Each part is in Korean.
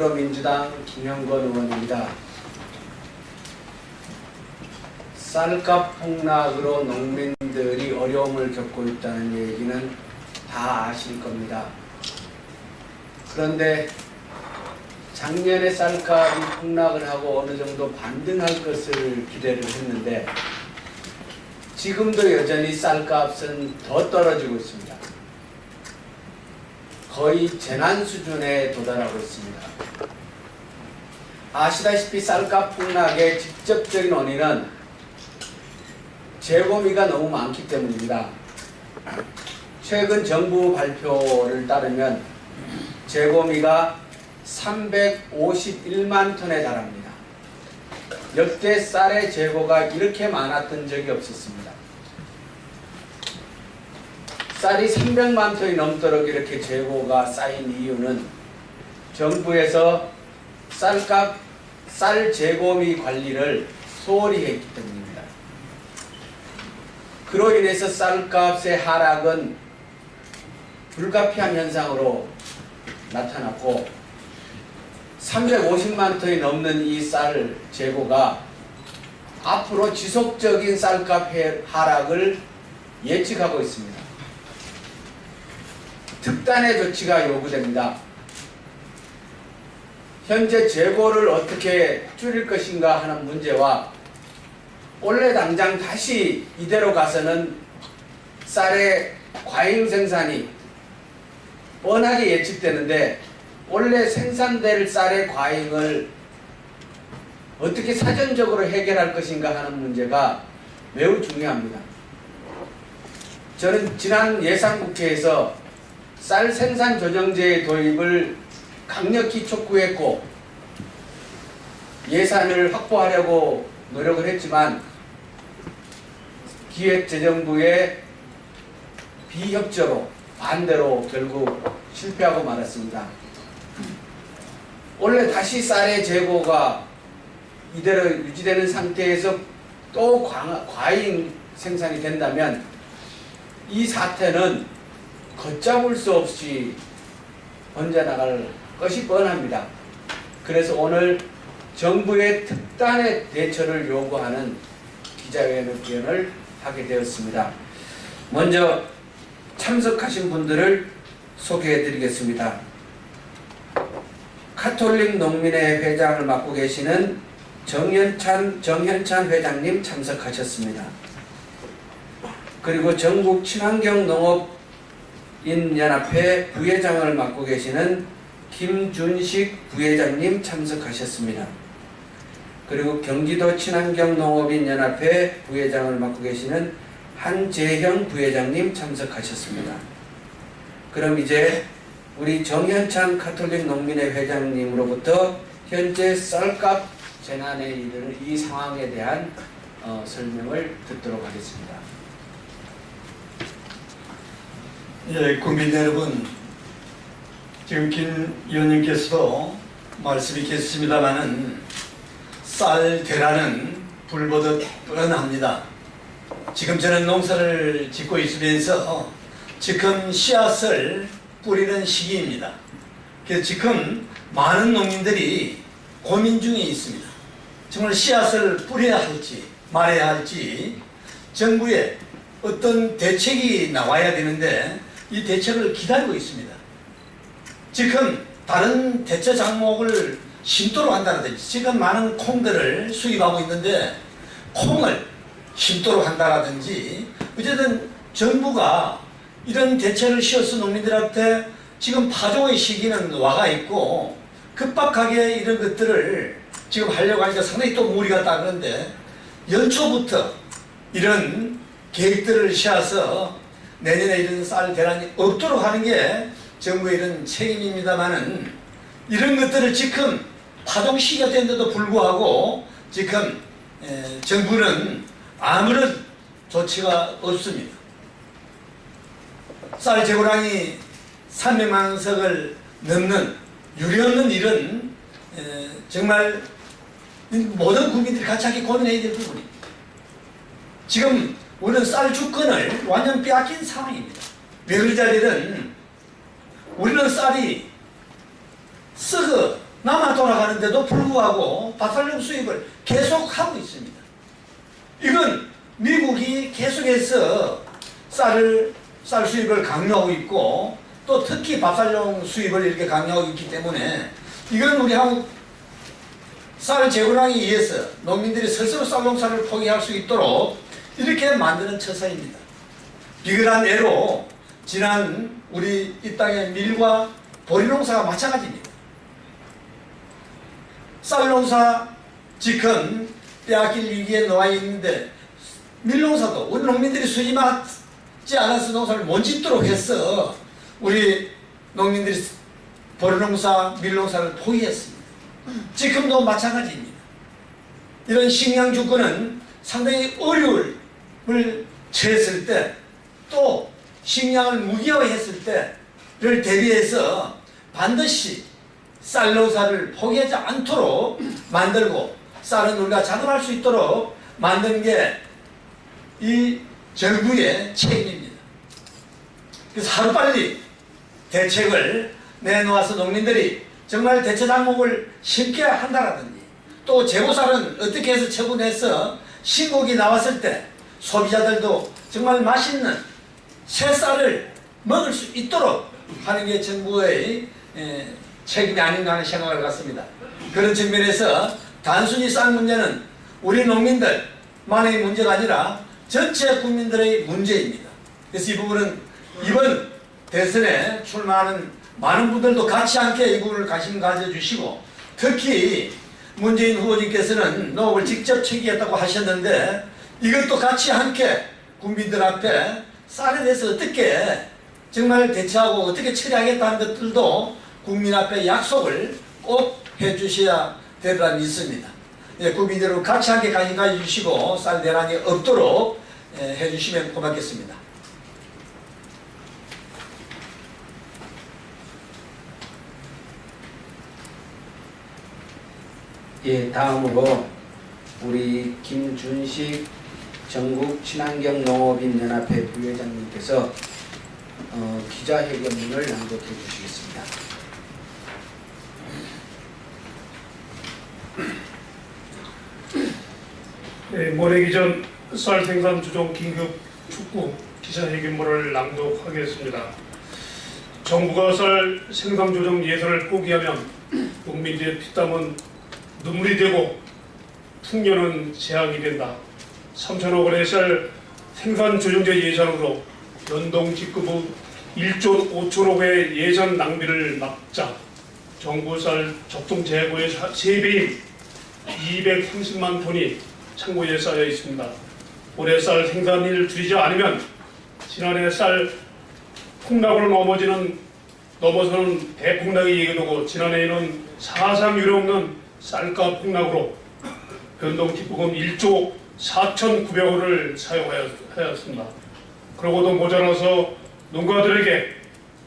더불어민주당 김영건 의원입니다. 쌀값 폭락으로 농민들이 어려움을 겪고 있다는 얘기는 다 아실 겁니다. 그런데 작년에 쌀값이 폭락을 하고 어느 정도 반등할 것을 기대를 했는데 지금도 여전히 쌀값은 더 떨어지고 있습니다. 거의 재난 수준에 도달하고 있습니다. 아시다시피 쌀값 폭락의 직접적인 원인은 재고미가 너무 많기 때문입니다. 최근 정부 발표를 따르면 재고미가 351만 톤에 달합니다. 역대 쌀의 재고가 이렇게 많았던 적이 없었습니다. 쌀이 300만 톤이 넘도록 이렇게 재고가 쌓인 이유는 정부에서 쌀 재고미 관리를 소홀히 했기 때문입니다. 그로 인해서 쌀값의 하락은 불가피한 현상으로 나타났고 350만 톤이 넘는 이 쌀 재고가 앞으로 지속적인 쌀값 하락을 예측하고 있습니다. 특단의 조치가 요구됩니다. 현재 재고를 어떻게 줄일 것인가 하는 문제와 올해 당장 다시 이대로 가서는 쌀의 과잉 생산이 뻔하게 예측되는데 원래 생산될 쌀의 과잉을 어떻게 사전적으로 해결할 것인가 하는 문제가 매우 중요합니다. 저는 지난 예산국회에서 쌀 생산 조정제의 도입을 강력히 촉구했고 예산을 확보하려고 노력을 했지만 기획재정부의 비협조로 반대로 결국 실패하고 말았습니다. 원래 다시 쌀의 재고가 이대로 유지되는 상태에서 또 과잉 생산이 된다면 이 사태는 걷잡을 수 없이 번져나갈 것이 뻔합니다. 그래서 오늘 정부의 특단의 대처를 요구하는 기자회견을 하게 되었습니다. 먼저 참석하신 분들을 소개해 드리겠습니다. 카톨릭 농민회 회장을 맡고 계시는 정현찬 회장님 참석하셨습니다. 그리고 전국 친환경 농업인연합회 부회장을 맡고 계시는 김준식 부회장님 참석하셨습니다. 그리고 경기도 친환경 농업인연합회 부회장을 맡고 계시는 한재형 부회장님 참석하셨습니다. 그럼 이제 우리 정현찬 카톨릭 농민회 회장님으로부터 현재 쌀값 재난에 이르는 이 상황에 대한 설명을 듣도록 하겠습니다. 예, 국민 여러분, 지금 김 의원님께서도 말씀이 계셨습니다마는 쌀 대란은 불보듯 뻔합니다. 지금 저는 농사를 짓고 있으면서 지금 씨앗을 뿌리는 시기입니다. 그래서 지금 많은 농민들이 고민 중에 있습니다. 정말 씨앗을 뿌려야 할지 말아야 할지 정부에 어떤 대책이 나와야 되는데 이 대책을 기다리고 있습니다. 지금 다른 대체 작목을 심도로 한다든지 지금 많은 콩들을 수입하고 있는데 콩을 심도로 한다든지 어쨌든 정부가 이런 대책을 씌워서 농민들한테 지금 파종의 시기는 와가 있고 급박하게 이런 것들을 지금 하려고 하니까 상당히 또 무리가 따르는데 연초부터 이런 계획들을 씌워서 내년에 이런 쌀 대란이 없도록 하는 게 정부의 이런 책임입니다만은 이런 것들을 지금 파종 시기가 된데도 불구하고 지금 정부는 아무런 조치가 없습니다. 쌀 재고량이 300만 석을 넘는 유례없는 일은 정말 모든 국민들이 같이 함께 고민해야 될 부분입니다. 지금 우리는 쌀 주권을 완전 빼앗긴 상황입니다. 왜 그러자면은 우리는 쌀이 썩어 남아 돌아가는데도 불구하고 밥살용 수입을 계속하고 있습니다. 이건 미국이 계속해서 쌀 수입을 강요하고 있고 또 특히 밥살용 수입을 이렇게 강요하고 있기 때문에 이건 우리 한국 쌀 재고량에 의해서 농민들이 스스로 쌀 농사를 포기할 수 있도록 이렇게 만드는 처사입니다. 비근한 예로 지난 우리 이 땅의 밀과 보리 농사가 마찬가지입니다. 쌀 농사 지금 빼앗길 위기에 놓여 있는데 밀 농사도 우리 농민들이 수입하지 않아서 농사를 못 짓도록 해서 우리 농민들이 보리 농사, 밀 농사를 포기했습니다. 지금도 마찬가지입니다. 이런 식량 주권은 상당히 어려움을 처했을 때 또 식량을 무기화했을 때를 대비해서 반드시 쌀 농사를 포기하지 않도록 만들고 쌀은 우리가 자금할 수 있도록 만드는 게 이 정부의 책임입니다. 그래서 하루빨리 대책을 내놓아서 농민들이 정말 대체 작목을 심게 한다라든지 또 재고쌀은 어떻게 해서 처분해서 신곡이 나왔을 때 소비자들도 정말 맛있는 새 쌀을 먹을 수 있도록 하는 게 정부의 책임이 아닌가 하는 생각을 갖습니다. 그런 측면에서 단순히 쌀 문제는 우리 농민들만의 문제가 아니라 전체 국민들의 문제입니다. 그래서 이 부분은 이번 대선에 출마하는 많은 분들도 같이 함께 이 부분을 관심 가져주시고 특히 문재인 후보님께서는 농업을 직접 책임했다고 하셨는데 이것도 같이 함께 국민들 앞에 쌀에 대해서 어떻게 정말 대처하고 어떻게 처리하겠다는 것들도 국민 앞에 약속을 꼭 해주셔야 되리라 믿습니다. 국민 여러분 같이 함께 관심 가져주시고 쌀 대란이 없도록 해주시면 고맙겠습니다. 예, 다음으로 우리 김준식 전국 친환경 농업인 연합회 부회장님께서 기자회견문을 낭독해 주시겠습니다. 네, 모레기 전 쌀 생산 조정 긴급 축구 기자회견문을 낭독하겠습니다. 정부가 쌀 생산 조정 예산을 포기하면 농민들의 피땀은 눈물이 되고 풍년은 재앙이 된다. 3천억 원의 쌀 생산 조정제 예산으로 연동 직급 후 1조 5천억의 예산 낭비를 막자 정부 쌀 적정 재고의 3배인 230만 톤이 창고에 쌓여 있습니다. 올해 쌀 생산을 줄이지 않으면 지난해 쌀 폭락으로 넘어서는 대폭락이 예견되고 지난해에는 사상 유례없는 쌀값 폭락으로 변동기부금 1조 4,900원을 사용하였습니다. 그러고도 모자라서 농가들에게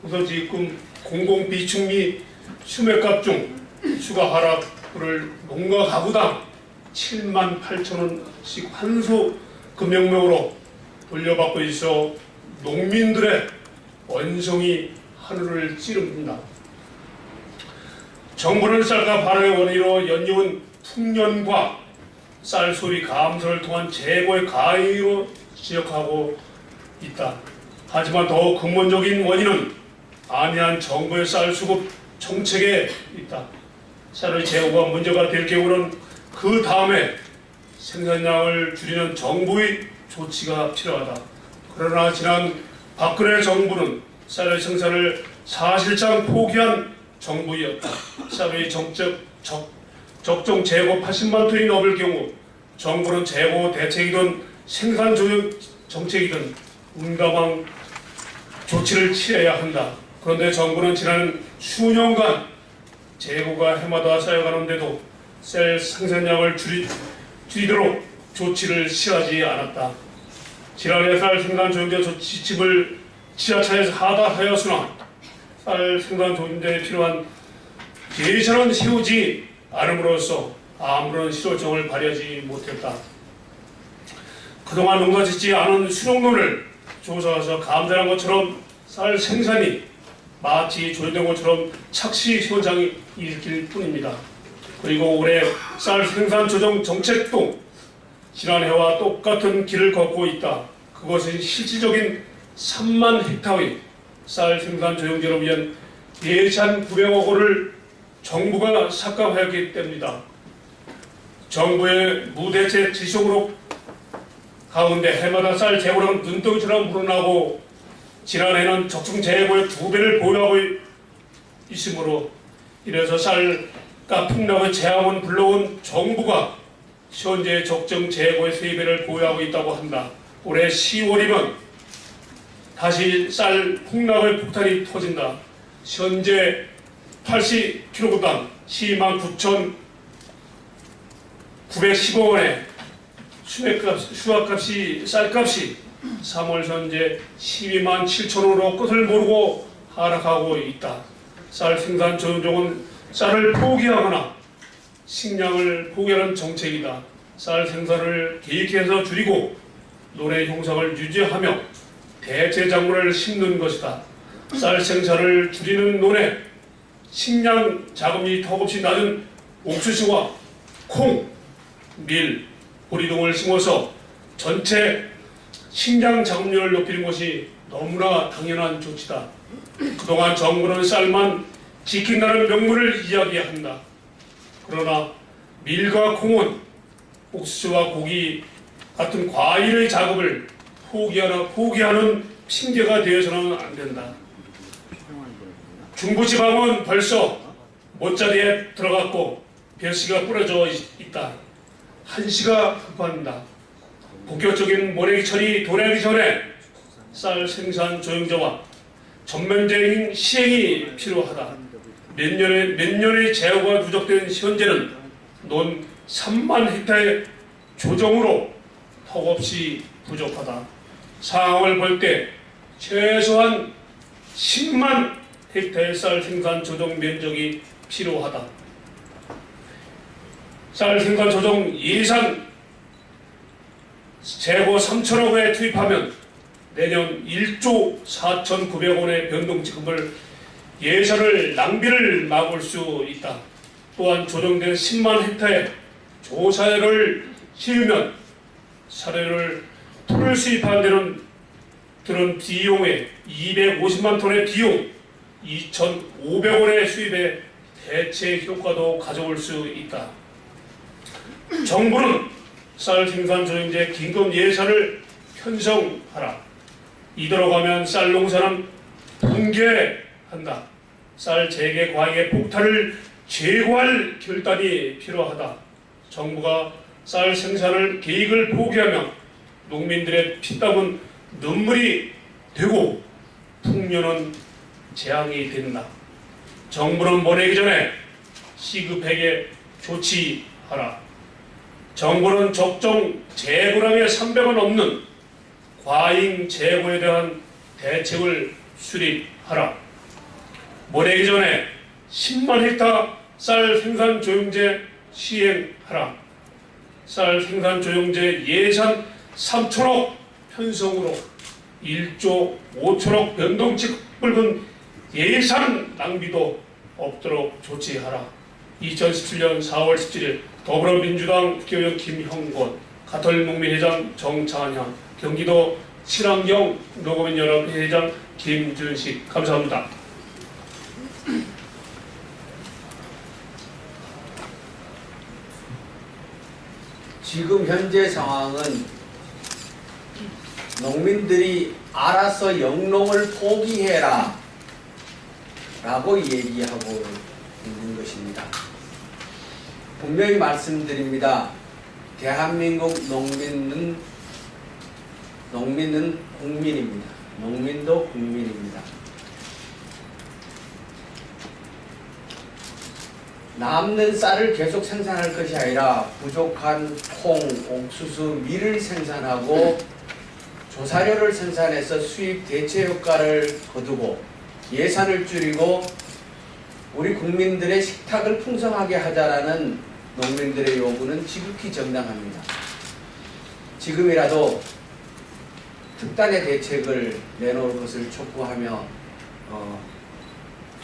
우선지금 공공비축 및 수매값 중 추가 하락을 농가 가구당 78,000원씩 환수 금융명으로 돌려받고 있어 농민들의 원성이 하늘을 찌릅니다. 정부는 쌀값 하락의 원인으로 연이은 풍년과 쌀 소비 감소를 통한 재고의 가위로 지적하고 있다. 하지만 더 근본적인 원인은 안이한 정부의 쌀 수급 정책에 있다. 쌀의 재고가 문제가 될 경우는 그 다음에 생산량을 줄이는 정부의 조치가 필요하다. 그러나 지난 박근혜 정부는 쌀의 생산을 사실상 포기한 정부였다. 쌀의 적정 재고 80만 톤이 넘을 경우 정부는 재고 대책이든 생산 조정 정책이든 운가방 조치를 취해야 한다. 그런데 정부는 지난 수년간 재고가 해마다 쌓여가는데도 쌀 생산량을 줄이도록 조치를 취하지 않았다. 지난해 쌀 생산 조정제 지침을 지자체에서 하다하였으나 쌀 생산 조정제에 필요한 예산은 세우지 않음으로써 아무런 실효성을 발휘하지 못했다. 그동안 농가 짓지 않은 수령론을 조사해서 감산한 것처럼 쌀 생산이 마치 조여된 것처럼 착시 현상이 일으킬 뿐입니다. 그리고 올해 쌀 생산 조정 정책도 지난해와 똑같은 길을 걷고 있다. 그것은 실질적인 3만 헥타르의 쌀 생산 조정제로 위한 예산 900억 원을 정부가 삭감하였기 때문이다. 정부의 무대책 지속으로 가운데 해마다 쌀 재고량은 눈덩이처럼 불어나고 지난해는 적정 재고의 2배를 보유하고 있으므로 이래서 쌀값 폭락의 재앙은 불러온 정부가 현재 적정 재고의 3배를 보유하고 있다고 한다. 올해 10월이면 다시 쌀 폭락의 폭탄이 터진다. 현재 80kg당 129,910억 원에 쌀값이 3월 현재 127,000원으로 끝을 모르고 하락하고 있다. 쌀 생산 조정은 쌀을 포기하거나 식량을 포기하는 정책이다. 쌀 생산을 계획해서 줄이고 논의 형상을 유지하며 대체 작물을 심는 것이다. 쌀 생산을 줄이는 논에 식량 자금이 턱없이 낮은 옥수수와 콩, 밀, 보리 등을 심어서 전체 식량 자금률을 높이는 것이 너무나 당연한 조치다. 그동안 정부는 쌀만 지킨다는 명분을 이야기한다. 그러나 밀과 콩은 옥수수와 고기 같은 과일의 작업을 포기하는 핑계가 되어서는 안 된다. 중부지방은 벌써 못자리에 들어갔고 벼씨가 뿌려져 있다. 한시가 급합니다. 본격적인 모래기철이 도래하기 전에 쌀 생산 조정제와 전면적인 시행이 필요하다. 몇 년의 재고가 누적된 현재는 논 3만 헥타르의 조정으로 턱없이 부족하다. 상황을 볼 때 최소한 10만 헥타르의 쌀 생산 조정 면적이 필요하다. 쌀 생산 조정 예산 재고 3천억 원에 투입하면 내년 1조 4,900원의 변동지급을 예산을 낭비를 막을 수 있다. 또한 조정된 10만 헥타르의 조사를 씌우면 사료를 풀을 수입하는 데는 들은 비용에 250만 톤의 비용 2,500원의 수입에 대체 효과도 가져올 수 있다. 정부는 쌀 생산 조정제 긴급 예산을 편성하라. 이대로가면 쌀 농사는 붕괴한다. 쌀 재개 과잉의 폭탄을 제거할 결단이 필요하다. 정부가 쌀 생산을 계획을 포기하며 농민들의 피땀은 눈물이 되고 풍년은 재앙이 된다. 정부는 보내기 전에 시급하게 조치하라. 정부는 적정 재고량의 300원 넘는 과잉 재고에 대한 대책을 수립하라. 보내기 전에 10만 헥타르 쌀 생산 조정제 시행하라. 쌀 생산 조정제 예산 3천억 편성으로 1조 5천억 변동지급을 근 예산 낭비도 없도록 조치하라. 2017년 4월 17일 더불어민주당 국회의원 김형권, 가톨목민회장 정창현, 경기도 친환경 농업인연합회 회장 김준식. 감사합니다. 지금 현재 상황은 농민들이 알아서 영농을 포기해라 라고 얘기하고 있는 것입니다. 분명히 말씀드립니다. 대한민국 농민은 국민입니다. 농민도 국민입니다. 남는 쌀을 계속 생산할 것이 아니라 부족한 콩, 옥수수, 밀을 생산하고 조사료를 생산해서 수입 대체 효과를 거두고 예산을 줄이고 우리 국민들의 식탁을 풍성하게 하자라는 농민들의 요구는 지극히 정당합니다. 지금이라도 특단의 대책을 내놓을 것을 촉구하며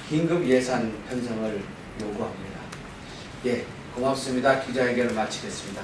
긴급 예산 편성을 요구합니다. 예, 고맙습니다. 기자회견을 마치겠습니다.